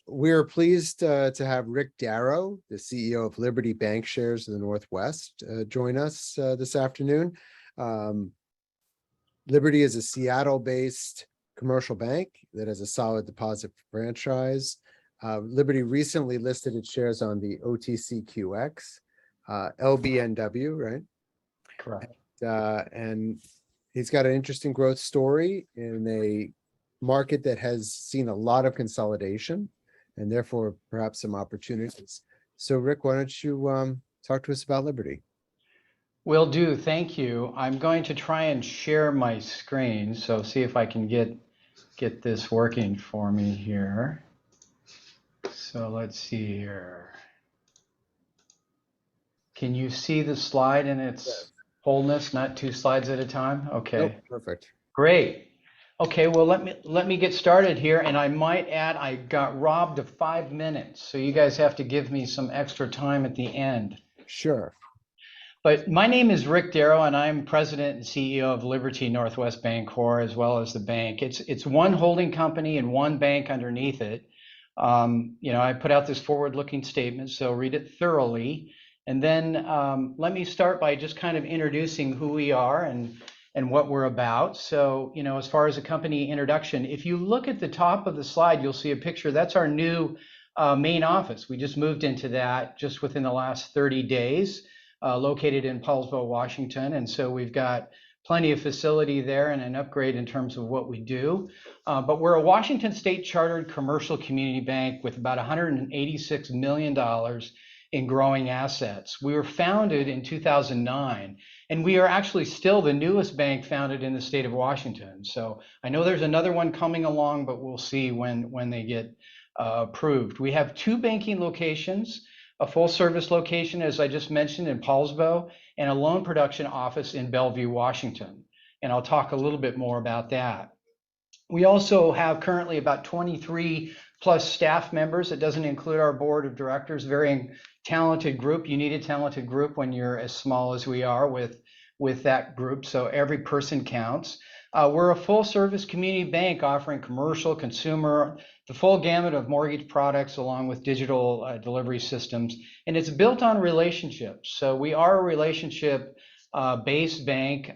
We're pleased to have Rick Darrow, the CEO of Liberty Bankshares of the Northwest, join us this afternoon. Um, Liberty is a Seattle-based commercial bank that has a solid deposit franchise. Liberty recently listed its shares on the OTCQX, LBNW, right? Correct. And he's got an interesting growth story in a market that has seen a lot of consolidation and therefore perhaps some opportunities. So Rick, why don't you talk to us about Liberty? Will do. Thank you. I'm going to try and share my screen. So see if I can get this working for me here. So let's see here. Can you see the slide in its wholeness, not two slides at a time? Okay. Nope, perfect. Great. Okay, well let me get started here, and I might add I got robbed of 5 minutes, so you guys have to give me some extra time at the end. Sure. But my name is Rick Darrow, and I'm President and CEO of Liberty Northwest Bancorp, as well as the bank. It's one holding company and one bank underneath it. I put out this forward-looking statement, so read it thoroughly. And then let me start by just kind of introducing who we are and what we're about. So, as far as a company introduction, if you look at the top of the slide, you'll see a picture. That's our new main office. We just moved into that just within the last 30 days. Located in Paulsville, Washington. And so we've got plenty of facility there and an upgrade in terms of what we do. But we're a Washington State chartered commercial community bank with about $186 million in growing assets. We were founded in 2009, and we are actually still the newest bank founded in the state of Washington. So I know there's another one coming along, but we'll see when they get approved. We have 2 banking locations. A full service location, as I just mentioned, in Paulsville, and a loan production office in Bellevue, Washington. And I'll talk a little bit more about that. We also have currently about 23 plus staff members. It doesn't include our board of directors, very talented group. You need a talented group when you're as small as we are with that group. So every person counts. We're a full service community bank offering commercial, consumer, the full gamut of mortgage products along with digital delivery systems. And it's built on relationships. So we are a relationship based bank.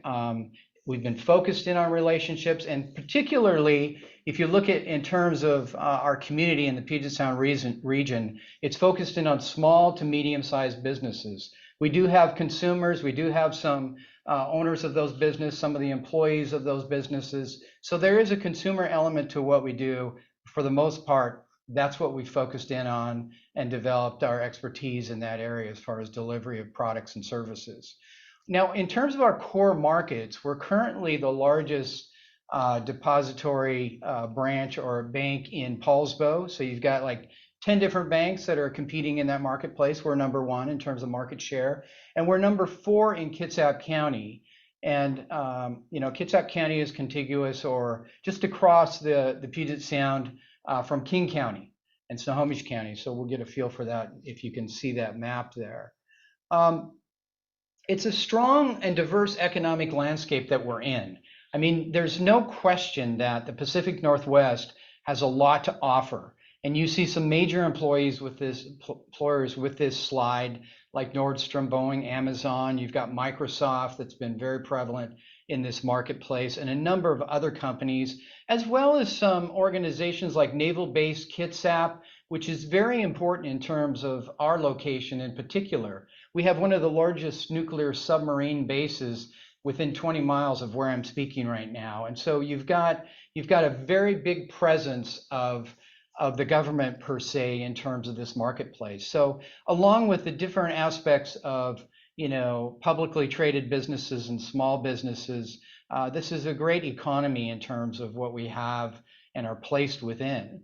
We've been focused in on relationships, and particularly if you look at in terms of our community in the Puget Sound region, it's focused in on small to medium sized businesses. We do have consumers, we do have some owners of those businesses, some of the employees of those businesses. So there is a consumer element to what we do. For the most part, that's what we focused in on and developed our expertise in that area as far as delivery of products and services. Now, in terms of our core markets, we're currently the largest depository branch or bank in Paulsbo. So you've got like 10 different banks that are competing in that marketplace. We're number 1 in terms of market share, and we're number 4 in Kitsap County. And Kitsap County is contiguous or just across the Puget Sound from King County and Snohomish County. So we'll get a feel for that if you can see that map there. It's a strong and diverse economic landscape that we're in. I mean, there's no question that the Pacific Northwest has a lot to offer. And you see some major employers with this slide, like Nordstrom, Boeing, Amazon. You've got Microsoft that's been very prevalent in this marketplace, and a number of other companies, as well as some organizations like naval-based Kitsap, which is very important in terms of our location in particular. We have one of the largest nuclear submarine bases within 20 miles of where I'm speaking right now. And so you've got a very big presence of the government per se in terms of this marketplace. So along with the different aspects of publicly traded businesses and small businesses, this is a great economy in terms of what we have and are placed within.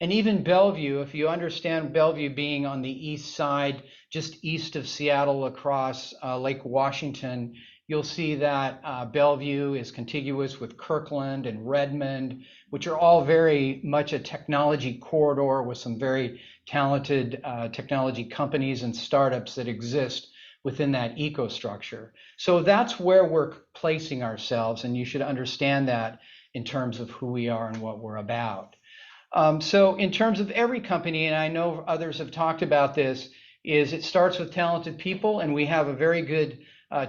And even Bellevue, if you understand Bellevue being on the east side, just east of Seattle across Lake Washington, you'll see that Bellevue is contiguous with Kirkland and Redmond, which are all very much a technology corridor with some very talented technology companies and startups that exist within that ecostructure. So that's where we're placing ourselves, and you should understand that in terms of who we are and what we're about. So in terms of every company, and I know others have talked about this, is it starts with talented people, and we have a very good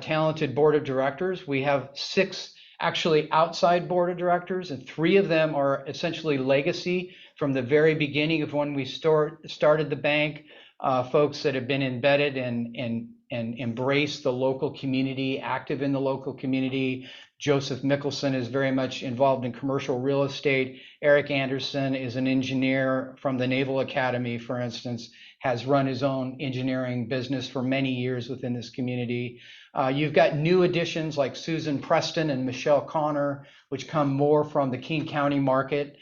talented board of directors. We have 6 actually outside board of directors, and 3 of them are essentially legacy from the very beginning of when we started the bank, folks that have been embedded and embrace the local community, active in the local community. Joseph Mickelson is very much involved in commercial real estate. Eric Anderson is an engineer from the Naval Academy, for instance, has run his own engineering business for many years within this community. You've got new additions like Susan Preston and Michelle Connor, which come more from the King County market.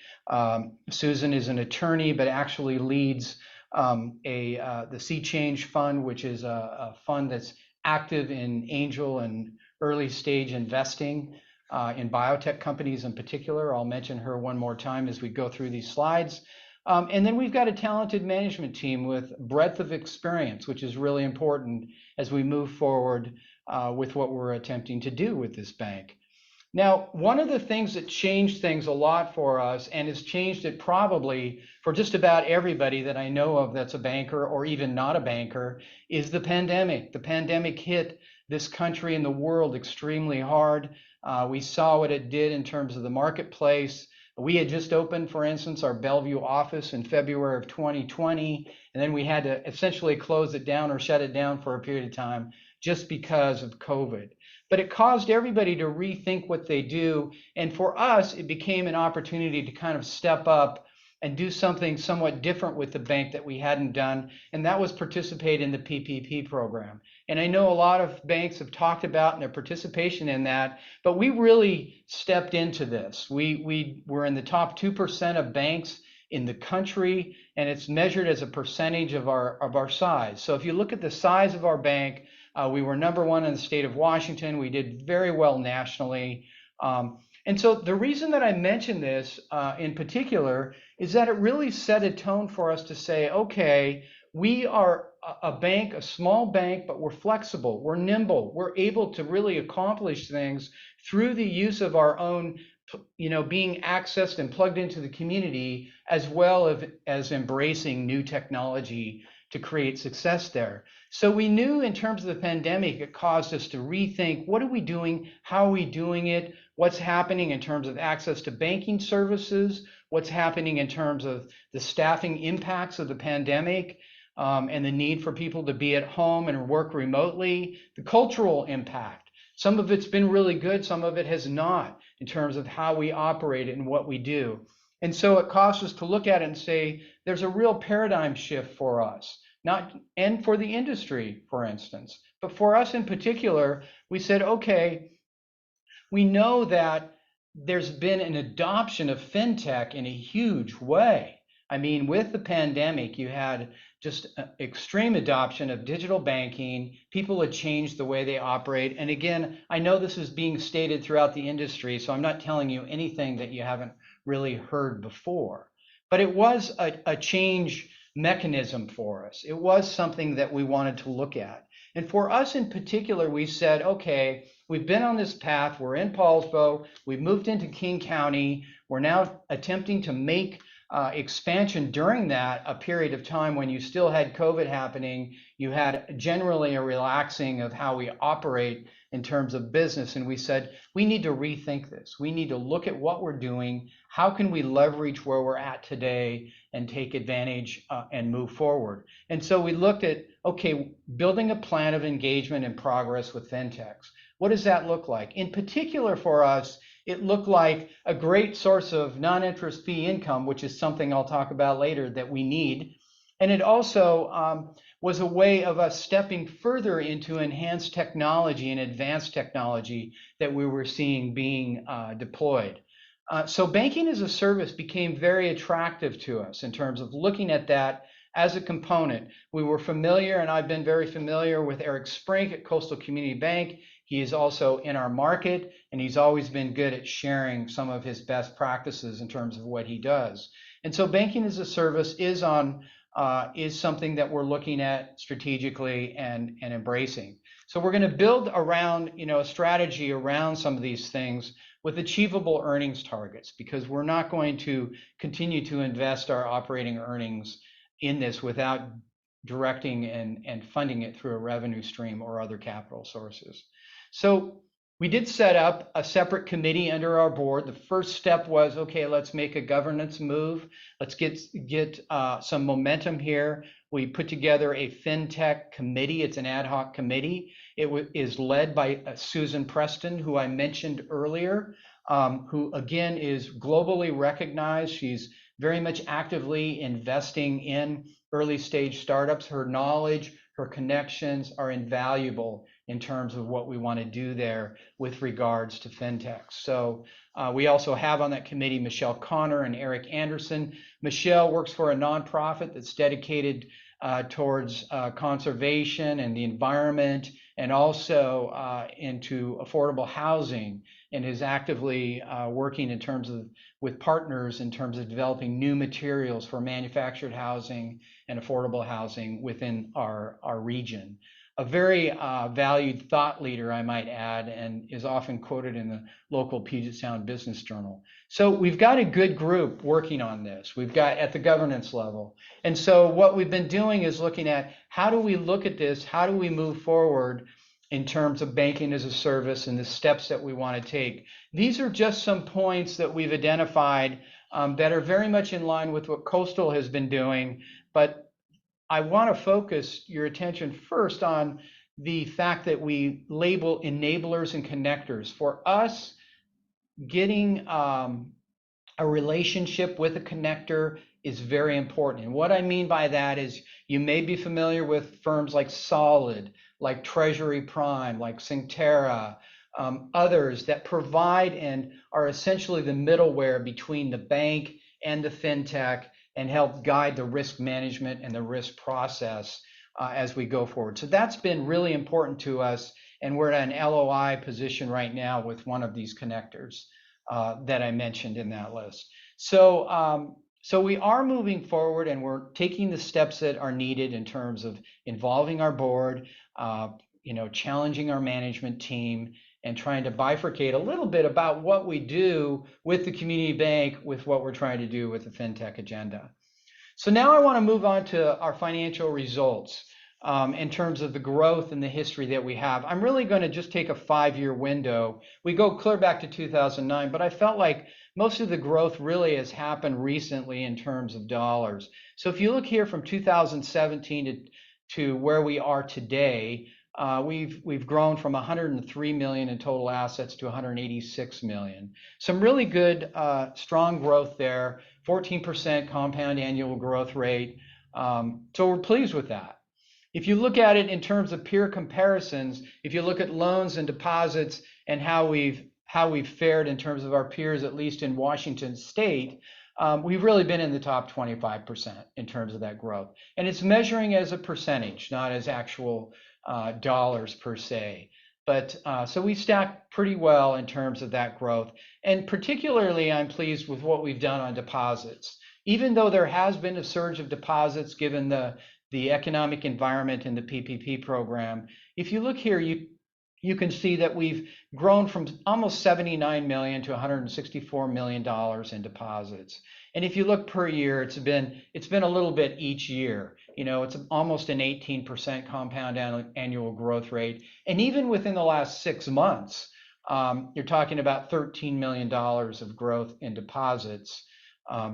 Susan is an attorney, but actually leads the Sea Change Fund, which is a fund that's active in angel and early stage investing in biotech companies in particular. I'll mention her one more time as we go through these slides. And then we've got a talented management team with breadth of experience, which is really important as we move forward with what we're attempting to do with this bank. Now, one of the things that changed things a lot for us, and has changed it probably for just about everybody that I know of that's a banker or even not a banker, is the pandemic. The pandemic hit this country and the world extremely hard. We saw what it did in terms of the marketplace. We had just opened, for instance, our Bellevue office in February of 2020, and then we had to essentially close it down or shut it down for a period of time just because of COVID. But it caused everybody to rethink what they do. And for us, it became an opportunity to kind of step up and do something somewhat different with the bank that we hadn't done, and that was participate in the PPP program. And I know a lot of banks have talked about their participation in that, but we really stepped into this. We were in the top 2% of banks in the country, and it's measured as a percentage of our size. So if you look at the size of our bank, we were #1 in the state of Washington. We did very well nationally. And so the reason that I mention this in particular is that it really set a tone for us to say, okay, we are a bank, a small bank, but we're flexible, we're nimble, we're able to really accomplish things through the use of our own, being accessed and plugged into the community, as well as embracing new technology to create success there. So we knew in terms of the pandemic, it caused us to rethink, what are we doing? How are we doing it? What's happening in terms of access to banking services? What's happening in terms of the staffing impacts of the pandemic and the need for people to be at home and work remotely? The cultural impact. Some of it's been really good, some of it has not, in terms of how we operate and what we do. And so it caused us to look at it and say, there's a real paradigm shift for us, and for the industry, for instance. But for us in particular, we said, okay, we know that there's been an adoption of fintech in a huge way. I mean, with the pandemic, you had just extreme adoption of digital banking. People had changed the way they operate. And again, I know this is being stated throughout the industry, so I'm not telling you anything that you haven't really heard before. But it was a change mechanism for us. It was something that we wanted to look at. And for us in particular, we said, okay, we've been on this path. We're in Paulsbo. We've moved into King County. We're now attempting to make expansion during that a period of time when you still had COVID happening. You had generally a relaxing of how we operate in terms of business. And we said, we need to rethink this. We need to look at what we're doing. How can we leverage where we're at today and take advantage and move forward? And so we looked at, okay, building a plan of engagement and progress with fintechs. What does that look like? In particular for us, it looked like a great source of non-interest fee income, which is something I'll talk about later that we need. And it also was a way of us stepping further into enhanced technology and advanced technology that we were seeing being deployed. So banking as a service became very attractive to us in terms of looking at that as a component. We were familiar, and I've been very familiar with Eric Sprink at Coastal Community Bank. He is also in our market, and he's always been good at sharing some of his best practices in terms of what he does. And so banking as a service is on is something that we're looking at strategically and embracing. So we're going to build around, a strategy around some of these things with achievable earnings targets, because we're not going to continue to invest our operating earnings in this without directing and funding it through a revenue stream or other capital sources. So we did set up a separate committee under our board. The first step was, okay, let's make a governance move. Let's get some momentum here. We put together a Fintech Committee. It's an ad hoc committee. It is led by Susan Preston, who I mentioned earlier, who again is globally recognized. She's very much actively investing in early stage startups. Her knowledge, her connections are invaluable in terms of what we want to do there with regards to fintech. So we also have on that committee Michelle Connor and Eric Anderson. Michelle works for a nonprofit that's dedicated towards conservation and the environment, and also into affordable housing, and is actively working in terms of with partners in terms of developing new materials for manufactured housing and affordable housing within our region. A very valued thought leader, I might add, and is often quoted in the local Puget Sound Business Journal. So we've got a good group working on this. We've got at the governance level. And so what we've been doing is looking at how do we look at this? How do we move forward in terms of banking as a service and the steps that we want to take? These are just some points that we've identified that are very much in line with what Coastal has been doing, but I want to focus your attention first on the fact that we label enablers and connectors. For us, getting a relationship with a connector is very important. And what I mean by that is you may be familiar with firms like Solid, like Treasury Prime, like Synctera, others that provide and are essentially the middleware between the bank and the fintech, and help guide the risk management and the risk process as we go forward. So that's been really important to us, and we're at an LOI position right now with one of these connectors that I mentioned in that list. So, so we are moving forward, and we're taking the steps that are needed in terms of involving our board, challenging our management team, and trying to bifurcate a little bit about what we do with the community bank with what we're trying to do with the fintech agenda. So now I want to move on to our financial results in terms of the growth and the history that we have. I'm really going to just take a 5-year window. We go clear back to 2009, but I felt like most of the growth really has happened recently in terms of dollars. So if you look here from 2017 to where we are today, we've grown from 103 million in total assets to 186 million. Some really good, strong growth there, 14% compound annual growth rate. So we're pleased with that. If you look at it in terms of peer comparisons, if you look at loans and deposits and how we've fared in terms of our peers, at least in Washington State, we've really been in the top 25% in terms of that growth. And it's measuring as a percentage, not as actual dollars per se. But so we stack pretty well in terms of that growth. And particularly, I'm pleased with what we've done on deposits. Even though there has been a surge of deposits given the economic environment in the PPP program, if you look here, you can see that we've grown from almost 79 million to 164 million dollars in deposits. And if you look per year, it's been a little bit each year. It's almost an 18% compound annual growth rate. And even within the last 6 months, you're talking about $13 million of growth in deposits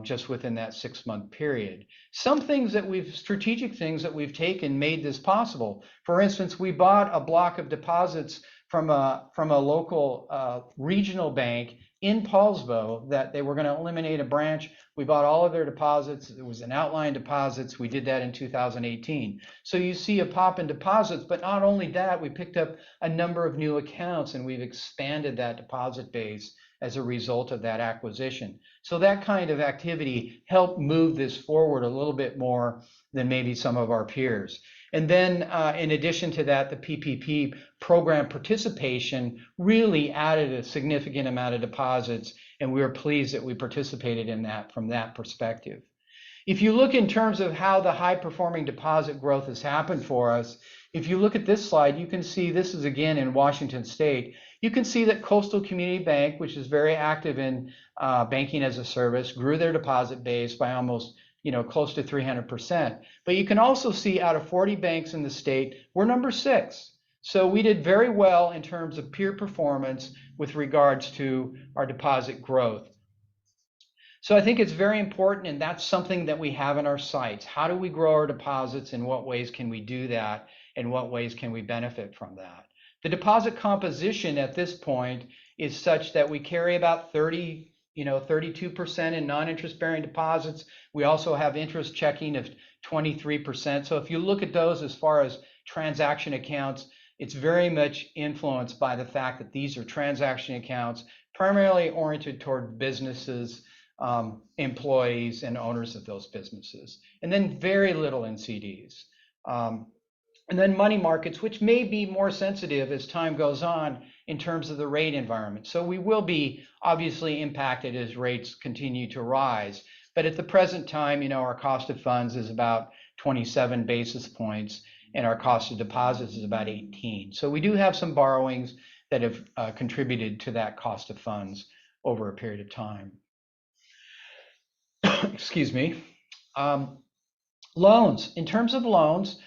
just within that 6-month period. Some things strategic things that we've taken made this possible. For instance, we bought a block of deposits from a local regional bank in Paulsbo that they were going to eliminate a branch. We bought all of their deposits. It was an outline deposits. We did that in 2018. So you see a pop in deposits, but not only that, we picked up a number of new accounts, and we've expanded that deposit base as a result of that acquisition. So that kind of activity helped move this forward a little bit more than maybe some of our peers. And then in addition to that, the PPP program participation really added a significant amount of deposits, and we were pleased that we participated in that from that perspective. If you look in terms of how the high performing deposit growth has happened for us, if you look at this slide, you can see this is again in Washington State. You can see that Coastal Community Bank, which is very active in banking as a service, grew their deposit base by almost close to 300%. But you can also see out of 40 banks in the state, we're number 6. So we did very well in terms of peer performance with regards to our deposit growth. So I think it's very important, and that's something that we have in our sights. How do we grow our deposits? In what ways can we do that? In what ways can we benefit from that? The deposit composition at this point is such that we carry about 32% in non-interest bearing deposits. We also have interest checking of 23%. So if you look at those as far as transaction accounts, it's very much influenced by the fact that these are transaction accounts primarily oriented toward businesses, employees, and owners of those businesses, and then very little in CDs. And then money markets, which may be more sensitive as time goes on in terms of the rate environment. So we will be obviously impacted as rates continue to rise. But at the present time, our cost of funds is about 27 basis points, and our cost of deposits is about 18. So we do have some borrowings that have contributed to that cost of funds over a period of time. Excuse me. Loans. In terms of loans,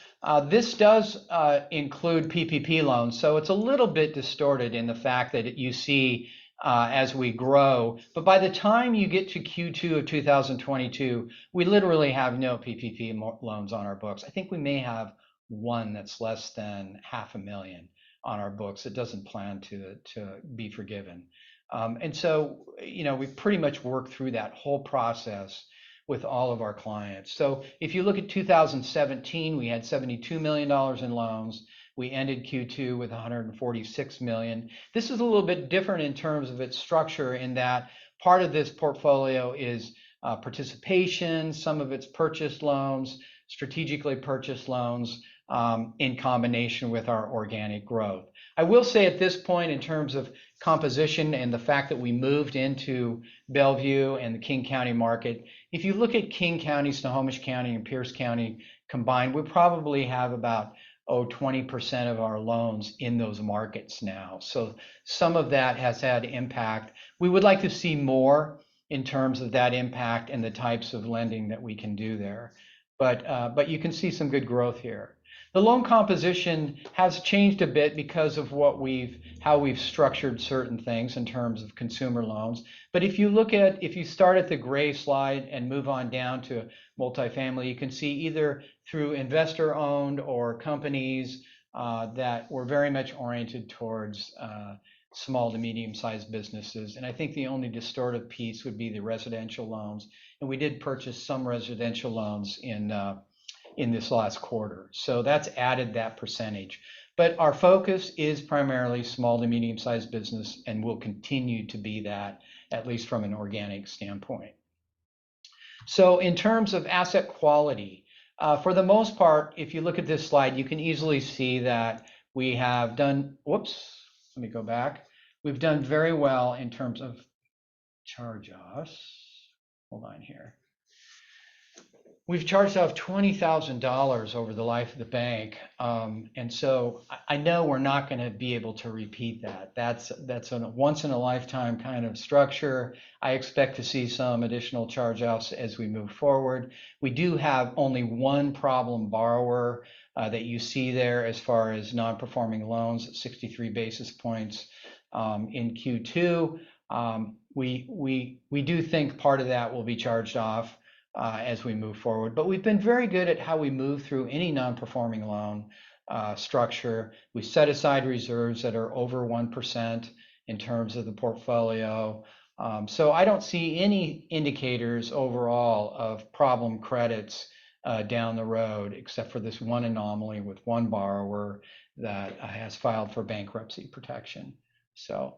this does include PPP loans, so it's a little bit distorted in the fact that you see as we grow. But by the time you get to Q2 of 2022, we literally have no PPP loans on our books. I think we may have one that's less than $500,000 on our books. It doesn't plan to be forgiven. And so, we pretty much worked through that whole process with all of our clients. So if you look at 2017, we had $72 million in loans. We ended Q2 with $146 million. This is a little bit different in terms of its structure in that part of this portfolio is participation, some of it's purchased loans, strategically purchased loans in combination with our organic growth. I will say at this point, in terms of composition and the fact that we moved into Bellevue and the King County market, if you look at King County, Snohomish County, and Pierce County combined, we probably have about 20% of our loans in those markets now. So some of that has had impact. We would like to see more in terms of that impact and the types of lending that we can do there. But you can see some good growth here. The loan composition has changed a bit because of how we've structured certain things in terms of consumer loans. But if you start at the gray slide and move on down to multifamily, you can see either through investor owned or companies that were very much oriented towards small to medium sized businesses. And I think the only distortive piece would be the residential loans. And we did purchase some residential loans in this last quarter. So that's added that percentage. But our focus is primarily small to medium sized business and will continue to be that, at least from an organic standpoint. So in terms of asset quality, for the most part, if you look at this slide, you can easily see that we have done, let me go back. We've done very well in terms of charge-offs. Hold on here. We've charged off $20,000 over the life of the bank. And so I know we're not going to be able to repeat that. That's a once in a lifetime kind of structure. I expect to see some additional charge-offs as we move forward. We do have only one problem borrower that you see there as far as non-performing loans at 63 basis points in Q2. We do think part of that will be charged off as we move forward. But we've been very good at how we move through any non-performing loan structure. We set aside reserves that are over 1% in terms of the portfolio. So I don't see any indicators overall of problem credits down the road, except for this one anomaly with one borrower that has filed for bankruptcy protection. So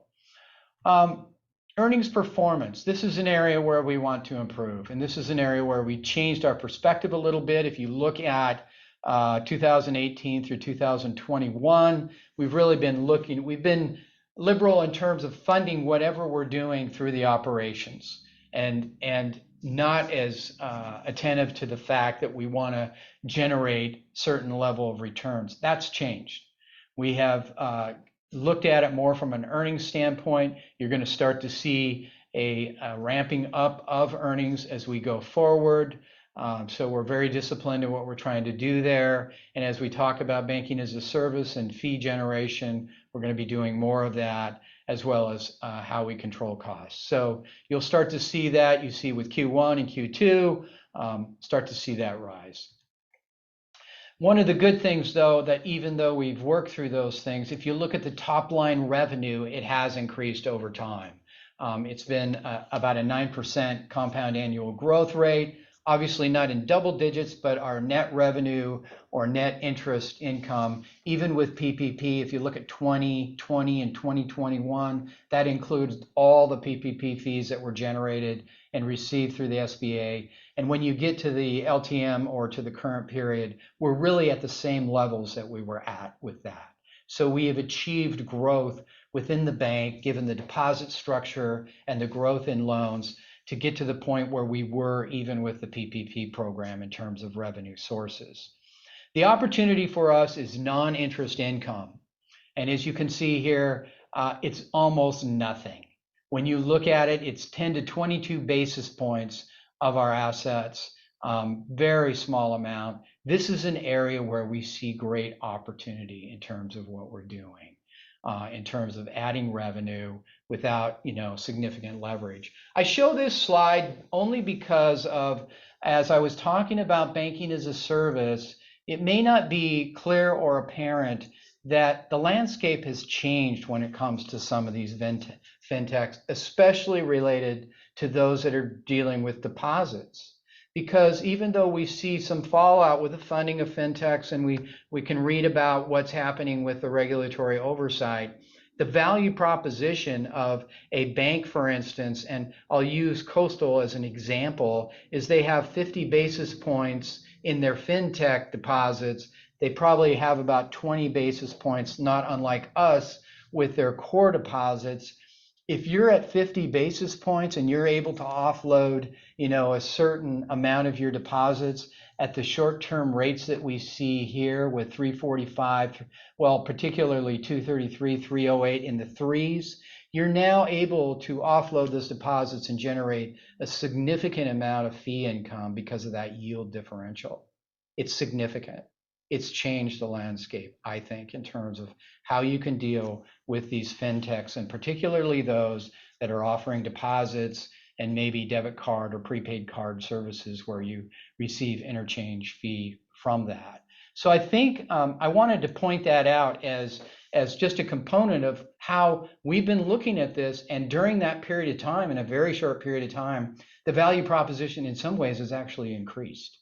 earnings performance. This is an area where we want to improve. And this is an area where we changed our perspective a little bit. If you look at 2018 through 2021, we've been liberal in terms of funding whatever we're doing through the operations. And not as attentive to the fact that we want to generate certain level of returns. That's changed. We have looked at it more from an earnings standpoint. You're going to start to see a ramping up of earnings as we go forward. So we're very disciplined in what we're trying to do there. And as we talk about banking as a service and fee generation, we're going to be doing more of that, as well as how we control costs. So you'll start to see that. You see with Q1 and Q2, start to see that rise. One of the good things, though, that even though we've worked through those things, if you look at the top line revenue, it has increased over time. It's been about a 9% compound annual growth rate. Obviously not in double digits, but our net revenue or net interest income, even with PPP, if you look at 2020 and 2021, that includes all the PPP fees that were generated and received through the SBA. And when you get to the LTM or to the current period, we're really at the same levels that we were at with that. So we have achieved growth within the bank, given the deposit structure and the growth in loans, to get to the point where we were even with the PPP program in terms of revenue sources. The opportunity for us is non-interest income. And as you can see here, it's almost nothing. When you look at it, it's 10 to 22 basis points of our assets, very small amount. This is an area where we see great opportunity in terms of what we're doing. In terms of adding revenue without, significant leverage. I show this slide only because of, as I was talking about banking as a service, it may not be clear or apparent that the landscape has changed when it comes to some of these fintechs, especially related to those that are dealing with deposits. Because even though we see some fallout with the funding of fintechs, and we can read about what's happening with the regulatory oversight, the value proposition of a bank, for instance, and I'll use Coastal as an example, is they have 50 basis points in their fintech deposits. They probably have about 20 basis points, not unlike us, with their core deposits. If you're at 50 basis points and you're able to offload, a certain amount of your deposits at the short-term rates that we see here with 345, well, particularly 233, 308 in the threes, you're now able to offload those deposits and generate a significant amount of fee income because of that yield differential. It's significant. It's changed the landscape, I think, in terms of how you can deal with these fintechs, and particularly those that are offering deposits and maybe debit card or prepaid card services where you receive interchange fee from that. So I think I wanted to point that out as just a component of how we've been looking at this. And during that period of time, in a very short period of time, the value proposition in some ways has actually increased.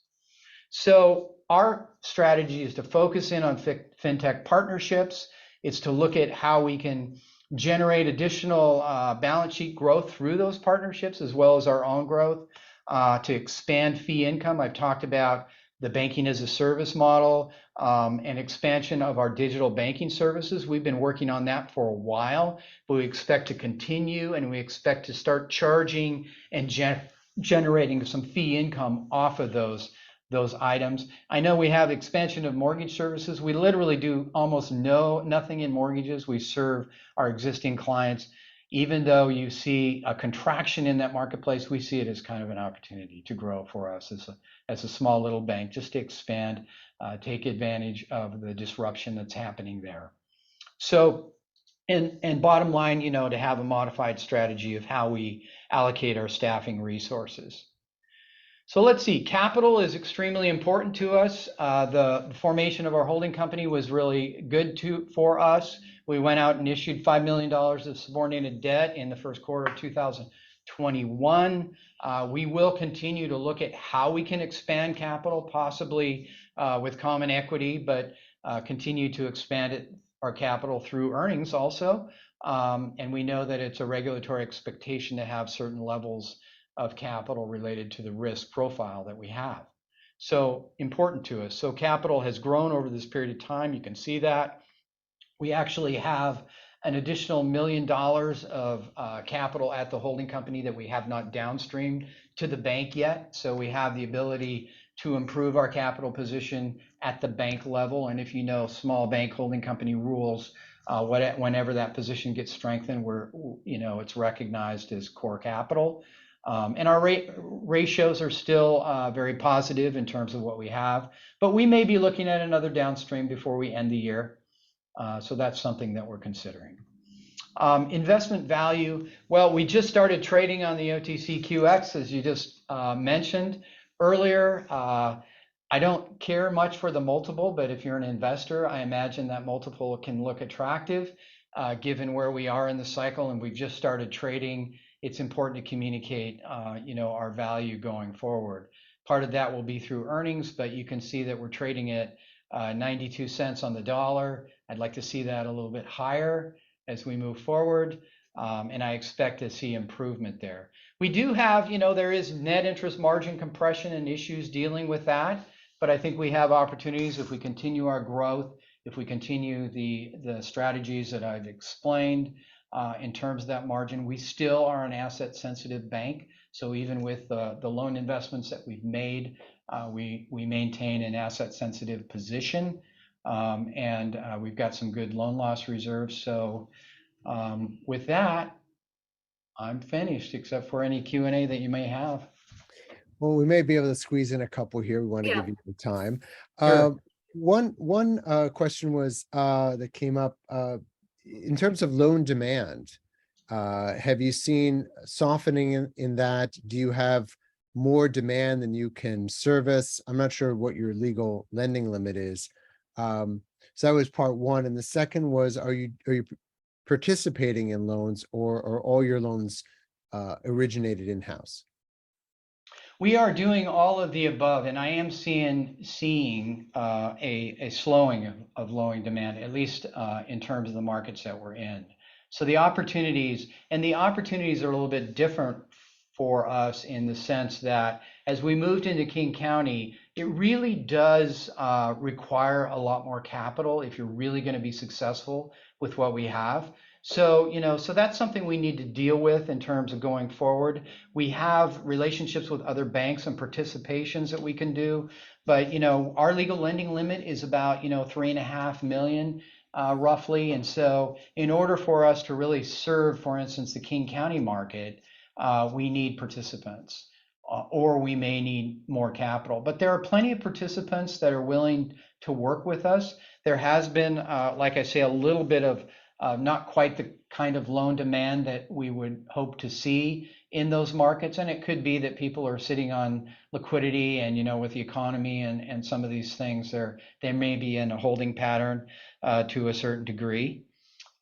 So our strategy is to focus in on fintech partnerships. It's to look at how we can generate additional balance sheet growth through those partnerships, as well as our own growth, to expand fee income. I've talked about the banking as a service model and expansion of our digital banking services. We've been working on that for a while, but we expect to continue, and we expect to start charging and generating some fee income off of those items. I know we have expansion of mortgage services. We literally do almost nothing in mortgages. We serve our existing clients. Even though you see a contraction in that marketplace, we see it as kind of an opportunity to grow for us as a small little bank, just to expand, take advantage of the disruption that's happening there. So, and bottom line, to have a modified strategy of how we allocate our staffing resources. So let's see, capital is extremely important to us. The formation of our holding company was really good for us. We went out and issued $5 million of subordinated debt in the first quarter of 2021. We will continue to look at how we can expand capital, possibly with common equity, but continue to expand our capital through earnings also. And we know that it's a regulatory expectation to have certain levels of capital related to the risk profile that we have. So important to us. So capital has grown over this period of time. You can see that. We actually have an additional $1 million of capital at the holding company that we have not downstreamed to the bank yet. So we have the ability to improve our capital position at the bank level. And if you know small bank holding company rules, whenever that position gets strengthened, it's recognized as core capital. And our ratios are still very positive in terms of what we have, but we may be looking at another downstream before we end the year. So that's something that we're considering. Investment value, well, we just started trading on the OTCQX, as you just mentioned earlier. I don't care much for the multiple, but if you're an investor, I imagine that multiple can look attractive given where we are in the cycle, and we've just started trading. It's important to communicate, our value going forward. Part of that will be through earnings, but you can see that we're trading at 92 cents on the dollar. I'd like to see that a little bit higher as we move forward, and I expect to see improvement there. We do have, there is net interest margin compression and issues dealing with that, but I think we have opportunities if we continue our growth, if we continue the strategies that I've explained in terms of that margin. We still are an asset-sensitive bank, so even with the loan investments that we've made, we maintain an asset-sensitive position, and we've got some good loan loss reserves. So with that, I'm finished, except for any Q&A that you may have. Well, we may be able to squeeze in a couple here. We want to give you the time. Sure. One question was that came up in terms of loan demand. Have you seen softening in that? Do you have more demand than you can service? I'm not sure what your legal lending limit is. So that was part one. And the second was, are you participating in loans, or are all your loans originated in-house? We are doing all of the above, and I am seeing a slowing of loan demand, at least in terms of the markets that we're in. So the opportunities are a little bit different for us in the sense that as we moved into King County, it really does require a lot more capital if you're really going to be successful with what we have. So, so that's something we need to deal with in terms of going forward. We have relationships with other banks and participations that we can do, but, our legal lending limit is about, $3.5 million roughly. And so in order for us to really serve, for instance, the King County market, we need participants, or we may need more capital. But there are plenty of participants that are willing to work with us. There has been, like I say, a little bit of not quite the kind of loan demand that we would hope to see in those markets. And it could be that people are sitting on liquidity, and, with the economy and some of these things, they may be in a holding pattern to a certain degree.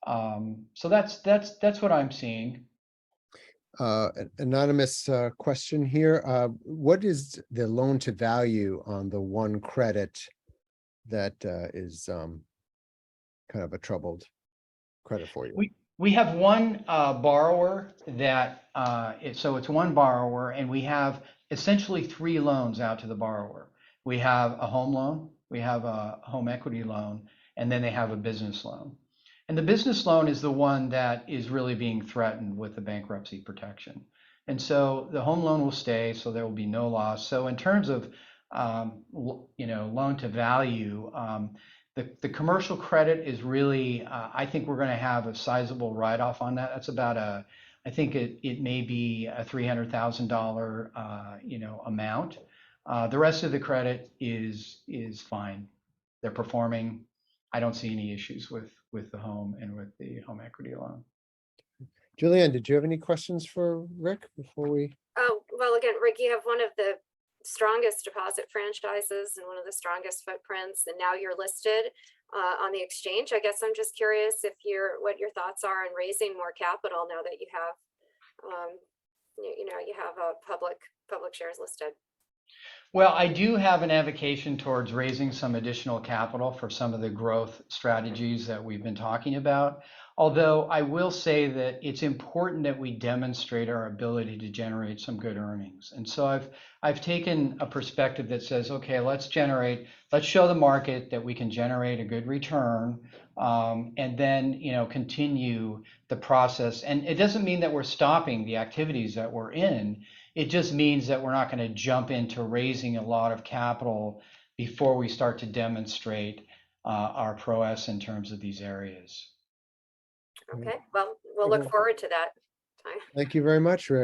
So that's what I'm seeing. Anonymous question here. What is the loan to value on the one credit that is kind of a troubled credit for you? We have one borrower that so it's one borrower, and we have essentially 3 loans out to the borrower. We have a home loan, we have a home equity loan, and then they have a business loan. And the business loan is the one that is really being threatened with the bankruptcy protection. And so the home loan will stay, so there will be no loss. So in terms of loan to value, the commercial credit is really, I think we're going to have a sizable write-off on that. That's about I think it may be a $300,000 amount. The rest of the credit is fine. They're performing. I don't see any issues with the home and with the home equity loan. Julianne, did you have any questions for Rick before we? Oh, well, again, Rick, you have one of the strongest deposit franchises and one of the strongest footprints, and now you're listed on the exchange. I guess I'm just curious what your thoughts are on raising more capital now that you have, you have a public shares listed. Well, I do have an avocation towards raising some additional capital for some of the growth strategies that we've been talking about. Although I will say that it's important that we demonstrate our ability to generate some good earnings. And so I've taken a perspective that says, okay, let's show the market that we can generate a good return, and then continue the process. And it doesn't mean that we're stopping the activities that we're in. It just means that we're not going to jump into raising a lot of capital before we start to demonstrate our prowess in terms of these areas. Okay, well, we'll look forward to that time. Thank you very much, Rick.